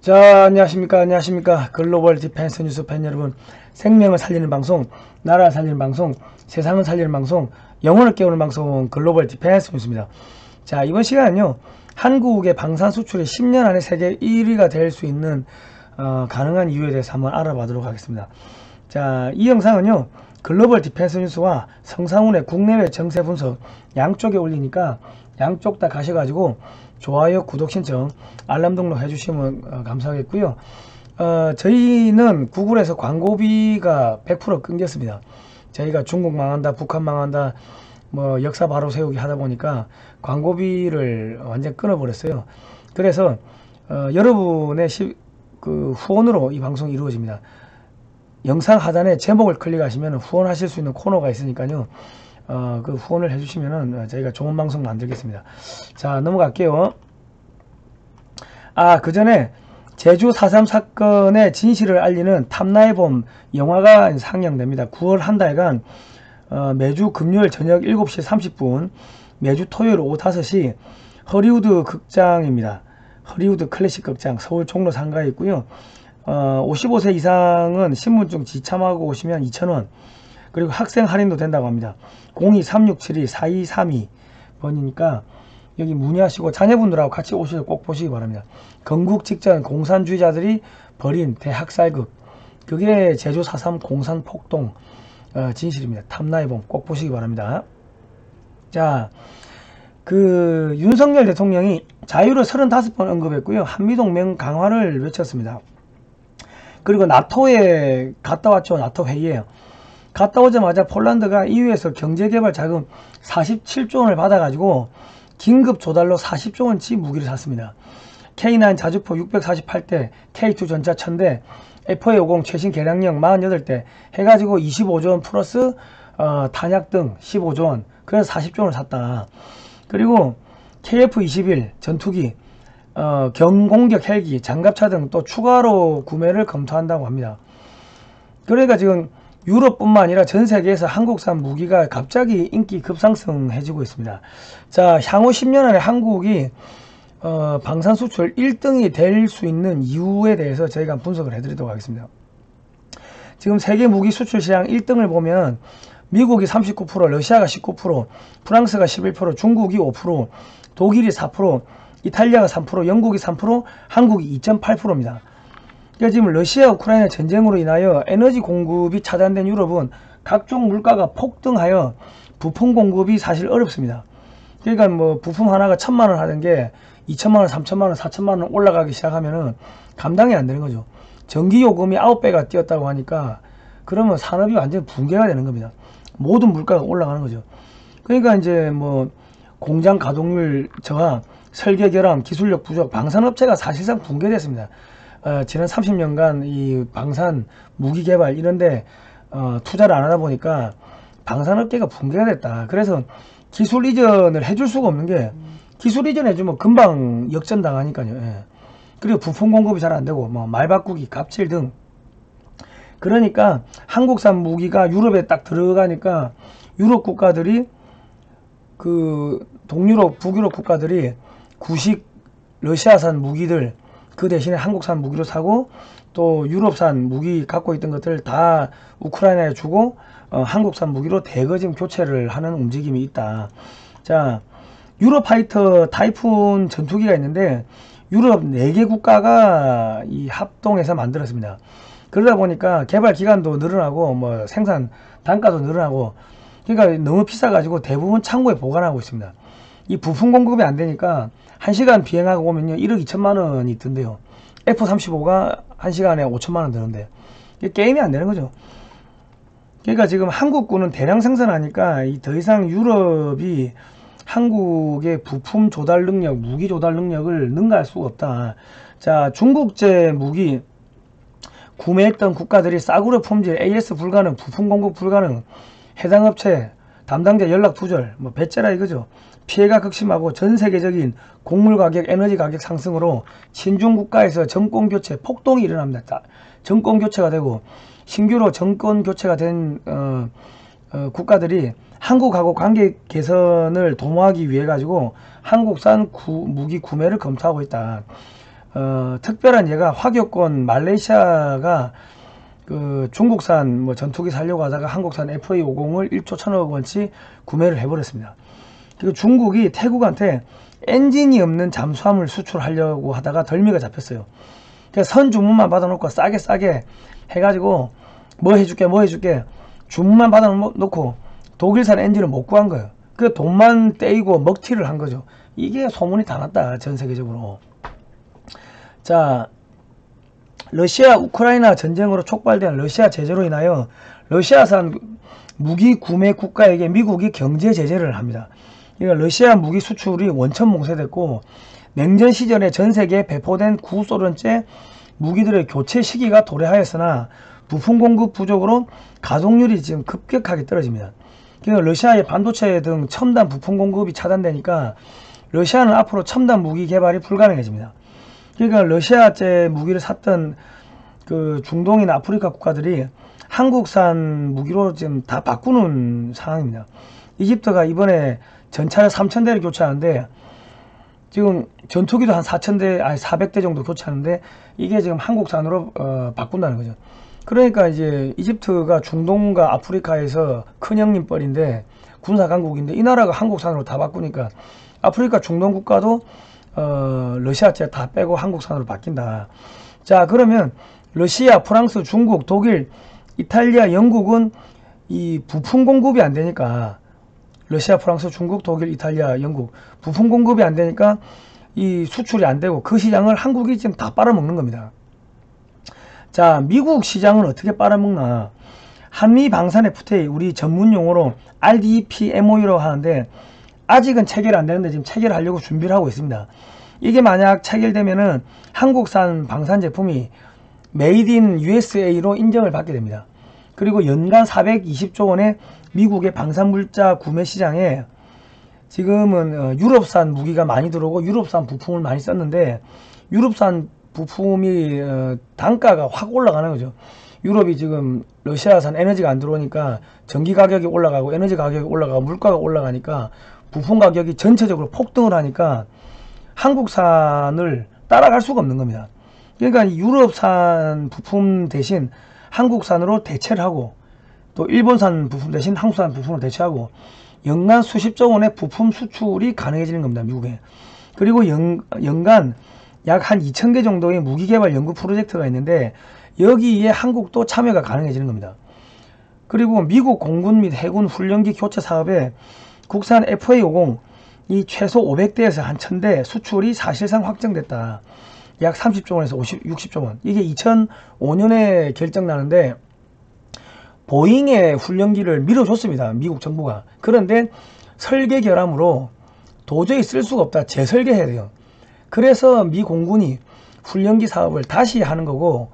자, 안녕하십니까. 글로벌 디펜스 뉴스 팬 여러분. 생명을 살리는 방송, 나라를 살리는 방송, 세상을 살리는 방송, 영혼을 깨우는 방송, 글로벌 디펜스 뉴스입니다. 자, 이번 시간은요, 한국의 방산 수출이 10년 안에 세계 1위가 될 수 있는 가능한 이유에 대해서 한번 알아보도록 하겠습니다. 자, 이 영상은요, 글로벌 디펜스 뉴스와 성상훈의 국내외 정세 분석 양쪽에 올리니까 양쪽 다 가셔가지고 좋아요, 구독 신청, 알람 등록 해주시면 감사하겠고요. 저희는 구글에서 광고비가 100% 끊겼습니다. 저희가 중국 망한다, 북한 망한다, 뭐 역사 바로 세우기 하다 보니까 광고비를 완전 끊어버렸어요. 그래서 여러분의 후원으로 이 방송이 이루어집니다. 영상 하단에 제목을 클릭하시면 후원하실 수 있는 코너가 있으니까요. 그 후원을 해주시면은 저희가 좋은 방송 만들겠습니다. 자, 넘어갈게요. 그 전에 제주 4.3 사건의 진실을 알리는 탐나의 봄 영화가 상영됩니다. 9월 한 달간 매주 금요일 저녁 7시 30분, 매주 토요일 오후 5시 허리우드 극장입니다. 허리우드 클래식 극장 서울 종로 상가에 있고요. 55세 이상은 신분증 지참하고 오시면 2,000원, 그리고 학생 할인도 된다고 합니다. 02-3672-4232번이니까 여기 문의하시고 자녀분들하고 같이 오셔서 꼭 보시기 바랍니다. 건국 직전 공산주의자들이 벌인 대학살극, 그게 제주 4.3 공산폭동 진실입니다. 탐나의 봄 꼭 보시기 바랍니다. 자, 윤석열 대통령이 자유를 35번 언급했고요. 한미동맹 강화를 외쳤습니다. 그리고 나토에 갔다 왔죠. 나토 회의에요. 갔다 오자마자 폴란드가 EU에서 경제개발 자금 47조 원을 받아가지고 긴급 조달로 40조 원치 무기를 샀습니다. K9 자주포 648대, K2 전차 1000대, FA50 최신 개량형 48대 해가지고 25조 원 플러스 탄약 등 15조 원, 그래서 40조 원을 샀다. 그리고 KF-21 전투기, 경공격 헬기, 장갑차 등 또 추가로 구매를 검토한다고 합니다. 그러니까 지금 유럽뿐만 아니라 전 세계에서 한국산 무기가 갑자기 인기 급상승해지고 있습니다. 자, 향후 10년 안에 한국이 방산 수출 1등이 될 수 있는 이유에 대해서 저희가 분석을 해드리도록 하겠습니다. 지금 세계 무기 수출 시장 1등을 보면 미국이 39%, 러시아가 19%, 프랑스가 11%, 중국이 5%, 독일이 4%, 이탈리아가 3%, 영국이 3%, 한국이 2.8%입니다. 그러니까 지금 러시아 우크라이나 전쟁으로 인하여 에너지 공급이 차단된 유럽은 각종 물가가 폭등하여 부품 공급이 사실 어렵습니다. 그러니까 뭐 부품 하나가 1,000만원 하던 게 2,000만원, 3,000만원, 4,000만원 올라가기 시작하면은 감당이 안 되는 거죠. 전기요금이 9배가 뛰었다고 하니까 그러면 산업이 완전 붕괴가 되는 겁니다. 모든 물가가 올라가는 거죠. 그러니까 이제 뭐 공장 가동률 저하, 설계 결함, 기술력 부족, 방산업체가 사실상 붕괴됐습니다. 지난 30년간 이 방산, 무기 개발 이런데 투자를 안 하다 보니까 방산업계가 붕괴가 됐다. 그래서 기술 이전을 해줄 수가 없는 게, 기술 이전 해주면 금방 역전당하니까요. 예. 그리고 부품 공급이 잘 안 되고 뭐 말 바꾸기, 갑질 등. 그러니까 한국산 무기가 유럽에 딱 들어가니까 유럽 국가들이 동유럽, 북유럽 국가들이 구식 러시아산 무기들 그 대신에 한국산 무기로 사고, 또 유럽산 무기 갖고 있던 것들 다 우크라이나에 주고 한국산 무기로 대거 지금 교체를 하는 움직임이 있다. 자, 유로파이터 타이푼 전투기가 있는데 유럽 4개 국가가 이 합동해서 만들었습니다. 그러다 보니까 개발 기간도 늘어나고 뭐 생산 단가도 늘어나고, 그러니까 너무 비싸가지고 대부분 창고에 보관하고 있습니다. 이 부품 공급이 안 되니까 1시간 비행하고 오면요 1억 2천만 원이 든대요. F-35가 1시간에 5천만 원 드는데 이게 게임이 안 되는 거죠. 그러니까 지금 한국군은 대량 생산하니까 더 이상 유럽이 한국의 부품 조달 능력, 무기 조달 능력을 능가할 수가 없다. 자, 중국제 무기 구매했던 국가들이 싸구려 품질, AS 불가능, 부품 공급 불가능, 해당 업체 담당자 연락 두절, 뭐 배째라 이거죠. 피해가 극심하고 전 세계적인 곡물 가격, 에너지 가격 상승으로 친중 국가에서 정권 교체 폭동이 일어납니다. 정권 교체가 되고 신규로 정권 교체가 된 국가들이 한국하고 관계 개선을 도모하기 위해 가지고 한국산 무기 구매를 검토하고 있다. 특별한 예가 화교권 말레이시아가 그 중국산 뭐 전투기 살려고 하다가 한국산 FA50을 1조 1,000억 원치 구매를 해버렸습니다. 그리고 중국이 태국한테 엔진이 없는 잠수함을 수출하려고 하다가 덜미가 잡혔어요. 그래서 선 주문만 받아놓고 싸게 해가지고 뭐 해줄게 주문만 받아놓고 독일산 엔진을 못 구한 거예요. 그 돈만 떼이고 먹튀를 한 거죠. 이게 소문이 다 났다, 전 세계적으로. 자, 러시아 우크라이나 전쟁으로 촉발된 러시아 제재로 인하여 러시아산 무기 구매 국가에게 미국이 경제 제재를 합니다. 그러니까 러시아 무기 수출이 원천 봉쇄됐고, 냉전 시절에 전 세계에 배포된 구소련제 무기들의 교체 시기가 도래하였으나 부품 공급 부족으로 가동률이 지금 급격하게 떨어집니다. 그러니까 러시아의 반도체 등 첨단 부품 공급이 차단되니까 러시아는 앞으로 첨단 무기 개발이 불가능해집니다. 그러니까 러시아제 무기를 샀던 그 중동이나 아프리카 국가들이 한국산 무기로 지금 다 바꾸는 상황입니다. 이집트가 이번에 전차를 3,000대를 교체하는데 지금 전투기도 한 4,000대, 아니 400대 정도 교체하는데 이게 지금 한국산으로 바꾼다는 거죠. 그러니까 이제 이집트가 중동과 아프리카에서 큰형님 뻘인데 군사 강국인데 이 나라가 한국산으로 다 바꾸니까 아프리카 중동 국가도 러시아제 다 빼고 한국산으로 바뀐다. 자, 그러면 러시아, 프랑스, 중국, 독일, 이탈리아, 영국은 이 부품 공급이 안 되니까 러시아, 프랑스, 중국, 독일, 이탈리아, 영국 부품 공급이 안 되니까 이 수출이 안 되고 그 시장을 한국이 지금 다 빨아먹는 겁니다. 자, 미국 시장은 어떻게 빨아먹나? 한미 방산 FTA, 우리 전문 용어로 RDP MOU라고 하는데 아직은 체결 안 되는데 지금 체결하려고 준비를 하고 있습니다. 이게 만약 체결되면은 한국산 방산 제품이 메이드 인 USA로 인정을 받게 됩니다. 그리고 연간 420조 원의 미국의 방산물자 구매 시장에 지금은 유럽산 무기가 많이 들어오고 유럽산 부품을 많이 썼는데 유럽산 부품이 단가가 확 올라가는 거죠. 유럽이 지금 러시아산 에너지가 안 들어오니까 전기 가격이 올라가고 에너지 가격이 올라가고 물가가 올라가니까 부품 가격이 전체적으로 폭등을 하니까 한국산을 따라갈 수가 없는 겁니다. 그러니까 유럽산 부품 대신 한국산으로 대체를 하고 또 일본산 부품 대신 한국산 부품으로 대체하고 연간 수십조 원의 부품 수출이 가능해지는 겁니다. 미국에. 그리고 연간 약 한 2,000개 정도의 무기개발 연구 프로젝트가 있는데 여기에 한국도 참여가 가능해지는 겁니다. 그리고 미국 공군 및 해군 훈련기 교체 사업에 국산 FA50 이 최소 500대에서 한 1,000대 수출이 사실상 확정됐다. 약 30조 원에서 60조 원. 이게 2005년에 결정나는데 보잉의 훈련기를 밀어줬습니다. 미국 정부가. 그런데 설계 결함으로 도저히 쓸 수가 없다. 재설계해야 돼요. 그래서 미 공군이 훈련기 사업을 다시 하는 거고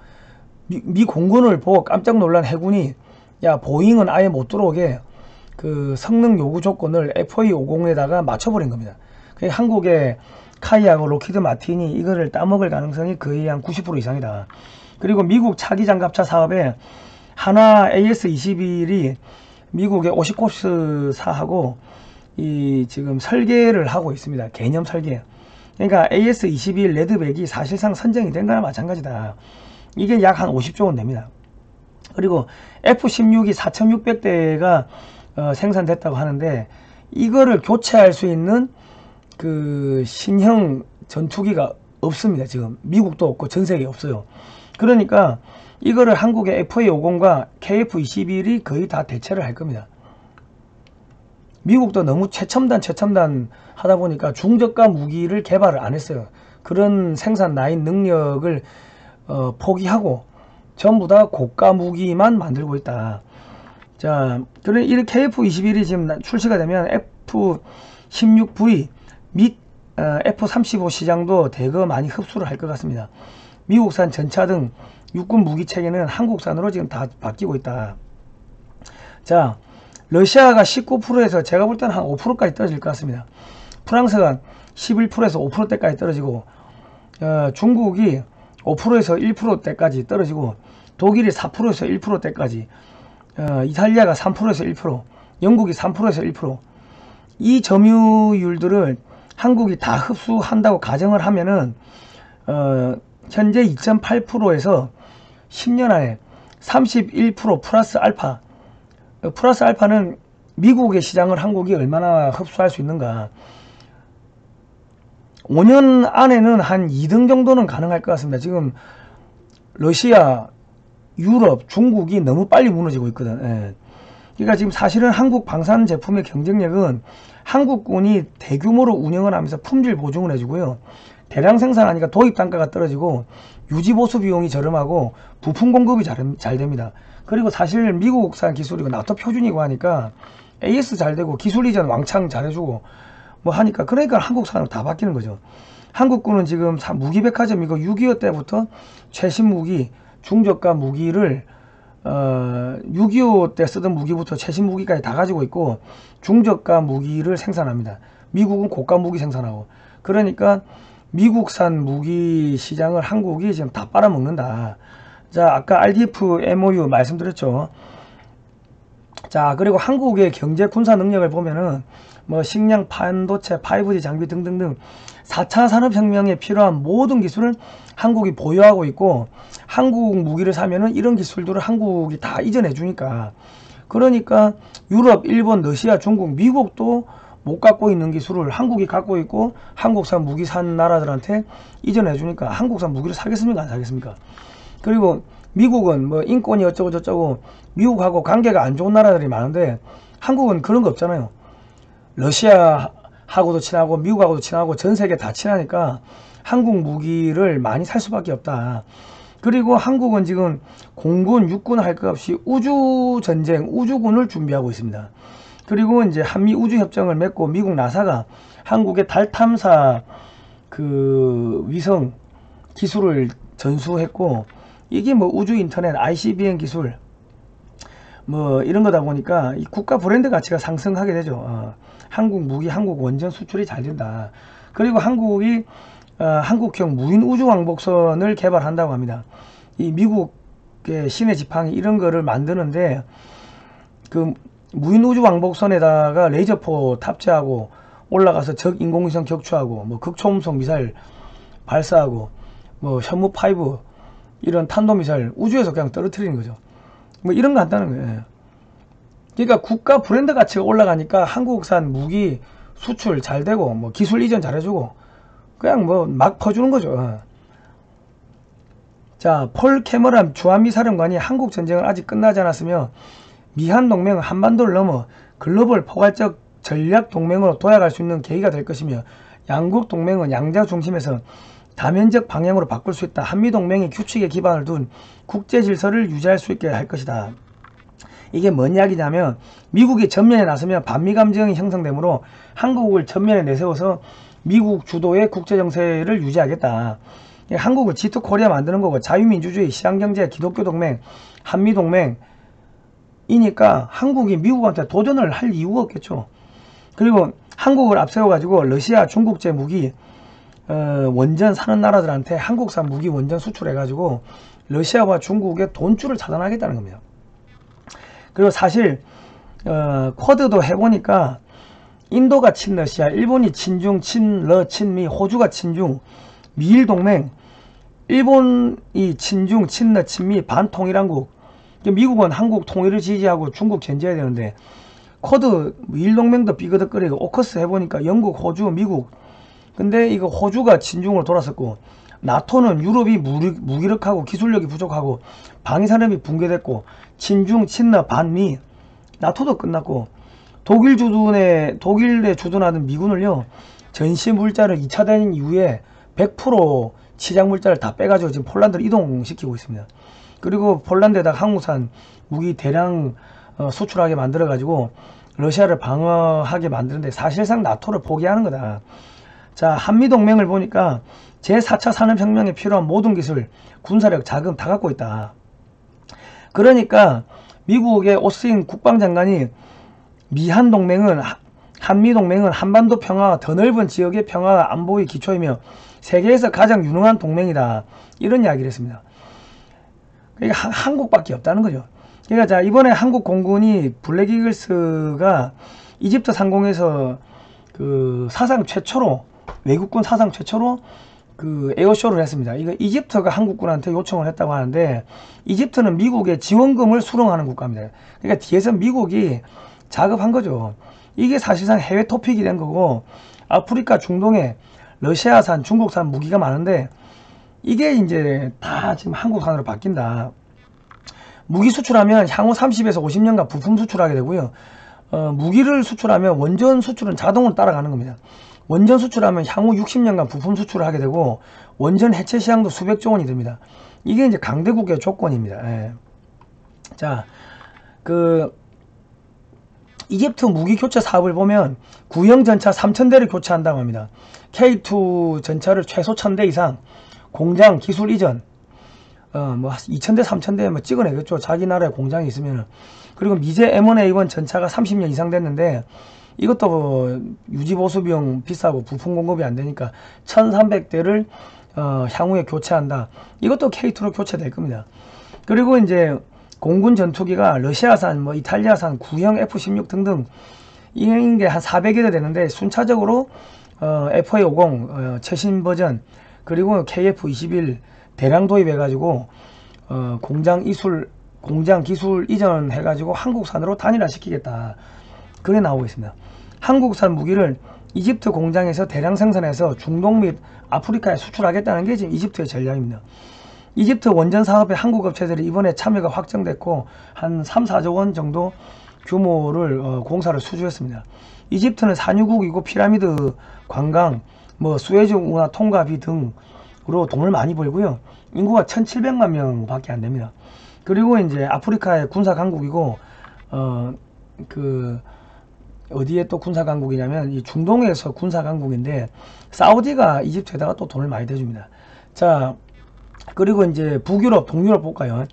미 공군을 보고 깜짝 놀란 해군이 야, 보잉은 아예 못 들어오게 그 성능 요구 조건을 FA50에다가 맞춰버린 겁니다. 한국의 카이하고 로키드 마틴이 이거를 따먹을 가능성이 거의 한 90% 이상이다. 그리고 미국 차기 장갑차 사업에 하나 AS21이 미국의 오시코스사하고 이 지금 설계를 하고 있습니다. 개념 설계. 그러니까 AS21 레드백이 사실상 선정이 된 거나 마찬가지다. 이게 약 한 50조 원 됩니다. 그리고 F-16이 4,600대가 생산됐다고 하는데 이거를 교체할 수 있는 그 신형 전투기가 없습니다. 지금 미국도 없고 전 세계에 없어요. 그러니까 이거를 한국의 FA50과 KF-21이 거의 다 대체를 할 겁니다. 미국도 너무 최첨단 하다 보니까 중저가 무기를 개발을 안 했어요. 그런 생산 라인 능력을 포기하고 전부 다 고가 무기만 만들고 있다. 자, 그래 이렇게 KF-21이 지금 출시가 되면 F-16V 및 F-35 시장도 대거 많이 흡수를 할 것 같습니다. 미국산 전차 등 육군 무기 체계는 한국산으로 지금 다 바뀌고 있다. 자, 러시아가 19%에서 제가 볼 때는 한 5%까지 떨어질 것 같습니다. 프랑스가 11%에서 5%대까지 떨어지고 중국이 5%에서 1%대까지 떨어지고 독일이 4%에서 1%대까지 이탈리아가 3%에서 1%, 영국이 3%에서 1%. 이 점유율들을 한국이 다 흡수한다고 가정을 하면은 현재 2.8%에서 10년 안에 31% 플러스 알파. 플러스 알파는 미국의 시장을 한국이 얼마나 흡수할 수 있는가. 5년 안에는 한 2등 정도는 가능할 것 같습니다. 지금 러시아, 유럽, 중국이 너무 빨리 무너지고 있거든. 예. 그러니까 지금 사실은 한국 방산 제품의 경쟁력은 한국군이 대규모로 운영을 하면서 품질 보증을 해주고요. 대량 생산하니까 도입 단가가 떨어지고 유지 보수 비용이 저렴하고 부품 공급이 잘 됩니다. 그리고 사실 미국산 기술이고 나토 표준이고 하니까 AS 잘 되고 기술 이전 왕창 잘해주고 뭐 하니까 그러니까 한국 산업 다 바뀌는 거죠. 한국군은 지금 무기백화점이고 6.25 때부터 최신 무기, 중저가 무기를 6.25 때 쓰던 무기부터 최신 무기까지 다 가지고 있고 중저가 무기를 생산합니다. 미국은 고가 무기 생산하고 그러니까 미국산 무기 시장을 한국이 지금 다 빨아먹는다. 자, 아까 RDF MOU 말씀드렸죠. 자, 그리고 한국의 경제 군사 능력을 보면은 뭐 식량, 반도체, 5G 장비 등등등 4차 산업혁명에 필요한 모든 기술을 한국이 보유하고 있고 한국 무기를 사면은 이런 기술들을 한국이 다 이전해 주니까 그러니까 유럽, 일본, 러시아, 중국, 미국도 못 갖고 있는 기술을 한국이 갖고 있고 한국산 무기 산 나라들한테 이전해 주니까 한국산 무기를 사겠습니까 안 사겠습니까? 그리고 미국은 뭐 인권이 어쩌고 저쩌고 미국하고 관계가 안 좋은 나라들이 많은데 한국은 그런 거 없잖아요. 러시아하고도 친하고 미국하고도 친하고 전 세계 다 친하니까 한국 무기를 많이 살 수밖에 없다. 그리고 한국은 지금 공군, 육군 할 것 없이 우주전쟁, 우주군을 준비하고 있습니다. 그리고 이제 한미 우주협정을 맺고 미국 나사가 한국의 달 탐사 그 위성 기술을 전수했고 이게 뭐 우주 인터넷, ICBM 기술 뭐 이런 거다 보니까 이 국가 브랜드 가치가 상승하게 되죠. 한국 무기, 한국 원전 수출이 잘 된다. 그리고 한국이 한국형 무인 우주 왕복선을 개발한다고 합니다. 이 미국의 시내 지팡이 이런 거를 만드는데 그 무인 우주 왕복선에다가 레이저포 탑재하고 올라가서 적 인공위성 격추하고 뭐 극초음속 미사일 발사하고 뭐 현무5 이런 탄도미사일 우주에서 그냥 떨어뜨리는 거죠. 뭐 이런 거 한다는 거예요. 그러니까 국가 브랜드 가치가 올라가니까 한국산 무기 수출 잘 되고 뭐 기술 이전 잘해주고 그냥 뭐 막 퍼주는 거죠. 자, 폴 캐머런 주한미사령관이 한국 전쟁은 아직 끝나지 않았으며 미한 동맹은 한반도를 넘어 글로벌 포괄적 전략 동맹으로 도약할 수 있는 계기가 될 것이며 양국 동맹은 양자 중심에서 다면적 방향으로 바꿀 수 있다. 한미동맹이 규칙에 기반을 둔 국제 질서를 유지할 수 있게 할 것이다. 이게 뭔 이야기냐면 미국이 전면에 나서면 반미 감정이 형성되므로 한국을 전면에 내세워서 미국 주도의 국제 정세를 유지하겠다. 한국을 G2 코리아 만드는 거고 자유민주주의, 시장경제, 기독교 동맹, 한미동맹 이니까 한국이 미국한테 도전을 할 이유가 없겠죠. 그리고 한국을 앞세워 가지고 러시아, 중국제 무기 원전 사는 나라들한테 한국산 무기 원전 수출해 가지고 러시아와 중국의 돈줄을 차단하겠다는 겁니다. 그리고 사실 쿼드도 해보니까 인도가 친러시아, 일본이 친중, 친러, 친미, 호주가 친중, 미일 동맹, 일본이 친중, 친러, 친미, 반통일한국. 미국은 한국 통일을 지지하고 중국 견제해야 되는데 쿼드 미일 동맹도 삐그덕거리고 오커스 해보니까 영국, 호주, 미국. 근데 이거 호주가 친중으로 돌아섰고 나토는 유럽이 무기력하고 기술력이 부족하고 방위산업이 붕괴됐고 친중, 친러, 반미. 나토도 끝났고 독일에 주둔하는 미군을요 전시 물자를 2차 대전 이후에 100% 치장 물자를 다 빼가지고 지금 폴란드로 이동시키고 있습니다. 그리고 폴란드에다가 한국산 무기 대량 수출하게 만들어 가지고 러시아를 방어하게 만드는데 사실상 나토를 포기하는 거다. 자, 한미동맹을 보니까 제4차 산업혁명에 필요한 모든 기술, 군사력, 자금 다 갖고 있다. 그러니까 미국의 오스틴 국방장관이 미한동맹은 한미동맹은 한반도 평화와 더 넓은 지역의 평화와 안보의 기초이며 세계에서 가장 유능한 동맹이다. 이런 이야기를 했습니다. 그러니까 한국밖에 없다는 거죠. 그러니까 자, 이번에 한국 공군이 블랙이글스가 이집트 상공에서 그 사상 최초로 외국군 사상 최초로 그 에어쇼를 했습니다. 이거 이집트가 한국군한테 요청을 했다고 하는데, 이집트는 미국의 지원금을 수령하는 국가입니다. 그러니까 뒤에서 미국이 작업한 거죠. 이게 사실상 해외 토픽이 된 거고, 아프리카 중동에 러시아산 중국산 무기가 많은데 이게 이제 다 지금 한국산으로 바뀐다. 무기 수출하면 향후 30에서 50년간 부품 수출하게 되고요. 무기를 수출하면 원전 수출은 자동으로 따라가는 겁니다. 원전 수출하면 향후 60년간 부품 수출을 하게 되고, 원전 해체 시장도 수백조 원이 됩니다. 이게 이제 강대국의 조건입니다. 예. 자, 이집트 무기 교체 사업을 보면 구형 전차 3000대를 교체한다고 합니다. K2 전차를 최소 1000대 이상, 공장 기술 이전, 뭐 2000대 3000대 뭐 찍어내겠죠. 자기 나라에 공장이 있으면. 그리고 미제 M1A1 전차가 30년 이상 됐는데 이것도 뭐 유지보수 비용 비싸고 부품 공급이 안 되니까 1300대를 향후에 교체한다. 이것도 K2로 교체될 겁니다. 그리고 이제 공군 전투기가 러시아산, 뭐 이탈리아산, 구형 F-16 등등 이런 게 한 400여 대 되는데, 순차적으로 FA-50 최신 버전, 그리고 KF-21 대량 도입해가지고 공장 기술 이전해가지고 한국산으로 단일화시키겠다. 그게 나오고 있습니다. 한국산 무기를 이집트 공장에서 대량 생산해서 중동 및 아프리카에 수출하겠다는 게 지금 이집트의 전략입니다. 이집트 원전 사업에 한국 업체들이 이번에 참여가 확정됐고, 한 3, 4조 원 정도 규모를 공사를 수주했습니다. 이집트는 산유국이고 피라미드 관광, 뭐 수에즈 운하 통과비 등으로 돈을 많이 벌고요. 인구가 1700만 명 밖에 안 됩니다. 그리고 이제 아프리카의 군사 강국이고, 어디에 또 군사 강국이냐면 이 중동에서 군사 강국인데, 사우디가 이집트에다가 또 돈을 많이 대줍니다. 자, 그리고 이제 북유럽, 동유럽 볼까요?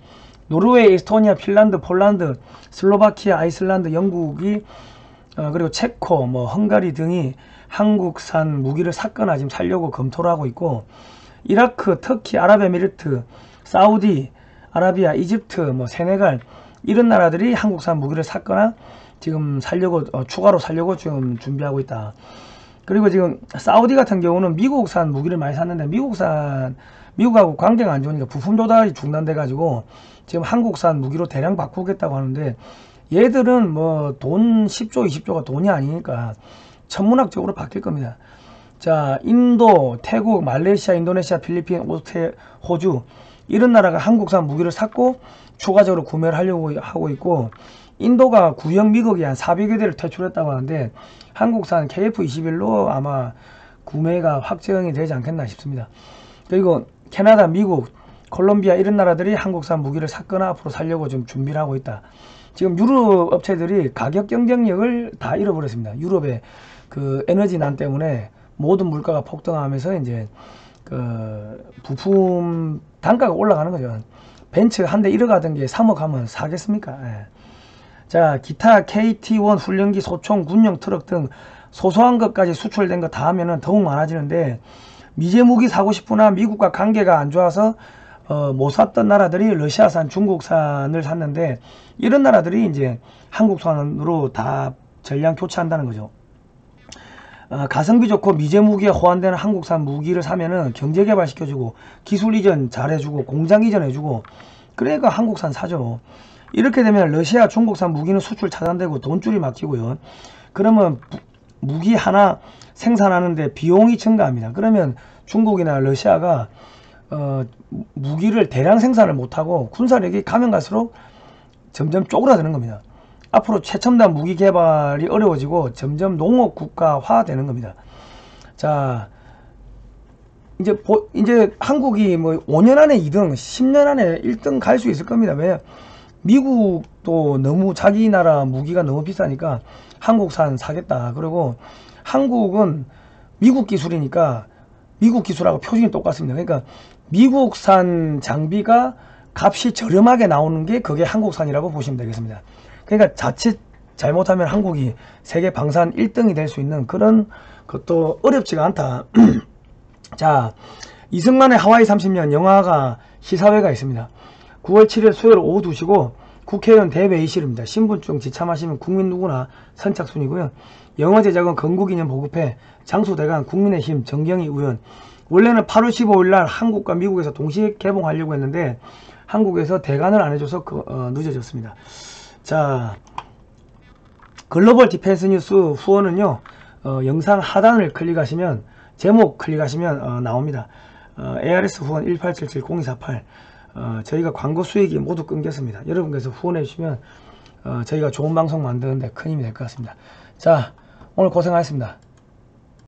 노르웨이, 에스토니아, 핀란드, 폴란드, 슬로바키아, 아이슬란드, 영국이 그리고 체코, 뭐 헝가리 등이 한국산 무기를 샀거나 지금 살려고 검토를 하고 있고, 이라크, 터키, 아랍에미리트, 사우디 아라비아, 이집트, 뭐 세네갈 이런 나라들이 한국산 무기를 샀거나 지금 살려고 추가로 살려고 지금 준비하고 있다. 그리고 지금 사우디 같은 경우는 미국산 무기를 많이 샀는데, 미국하고 관계가 안 좋으니까 부품 조달이 중단돼 가지고 지금 한국산 무기로 대량 바꾸겠다고 하는데, 얘들은 뭐 돈 10조 20조가 돈이 아니니까 천문학적으로 바뀔 겁니다. 자, 인도, 태국, 말레이시아, 인도네시아, 필리핀, 호주 이런 나라가 한국산 무기를 샀고 추가적으로 구매를 하려고 하고 있고, 인도가 구형 미국이 한 400여 대를 퇴출했다고 하는데 한국산 KF-21로 아마 구매가 확정이 되지 않겠나 싶습니다. 그리고 캐나다, 미국, 콜롬비아 이런 나라들이 한국산 무기를 샀거나 앞으로 살려고 좀 준비를 하고 있다. 지금 유럽 업체들이 가격 경쟁력을 다 잃어버렸습니다. 유럽의 그 에너지난 때문에 모든 물가가 폭등하면서 이제 부품 단가가 올라가는 거죠. 벤츠 한 대 1억 하던 게 3억 하면 사겠습니까? 예. 자, 기타 KT-1 훈련기, 소총, 군용 트럭 등 소소한 것까지 수출된 거 다 하면은 더욱 많아지는데, 미제 무기 사고 싶으나 미국과 관계가 안 좋아서 못 샀던 나라들이 러시아산, 중국산을 샀는데, 이런 나라들이 이제 한국산으로 다 전량 교체한다는 거죠. 가성비 좋고 미제 무기에 호환되는 한국산 무기를 사면은 경제 개발 시켜주고 기술 이전 잘해주고 공장 이전해주고, 그러니까 한국산 사죠. 이렇게 되면 러시아, 중국산 무기는 수출 차단되고 돈줄이 막히고요. 그러면 무기 하나 생산하는데 비용이 증가합니다. 그러면 중국이나 러시아가 무기를 대량 생산을 못하고 군사력이 가면 갈수록 점점 쪼그라드는 겁니다. 앞으로 최첨단 무기 개발이 어려워지고 점점 농업 국가화 되는 겁니다. 자, 이제 한국이 뭐 5년 안에 2등, 10년 안에 1등 갈 수 있을 겁니다. 왜? 미국도 너무 자기 나라 무기가 너무 비싸니까 한국산 사겠다. 그리고 한국은 미국 기술이니까 미국 기술하고 표준이 똑같습니다. 그러니까 미국산 장비가 값이 저렴하게 나오는 게 그게 한국산이라고 보시면 되겠습니다. 그러니까 자칫 잘못하면 한국이 세계 방산 1등이 될 수 있는 그런 것도 어렵지가 않다. 자, 이승만의 하와이 30년 영화가 시사회가 있습니다. 9월 7일 수요일 오후 2시고 국회의원 대회의실입니다. 신분증 지참하시면 국민 누구나 선착순이고요. 영화 제작은 건국이념 보급회, 장소대관, 국민의힘, 정경희 의원, 원래는 8월 15일 날 한국과 미국에서 동시에 개봉하려고 했는데 한국에서 대관을 안 해줘서 늦어졌습니다. 자, 글로벌 디펜스 뉴스 후원은요, 영상 하단을 클릭하시면, 제목 클릭하시면 나옵니다. ARS 후원 1877-0248. 저희가 광고 수익이 모두 끊겼습니다. 여러분께서 후원해 주시면 저희가 좋은 방송 만드는데 큰 힘이 될 것 같습니다. 자, 오늘 고생하셨습니다.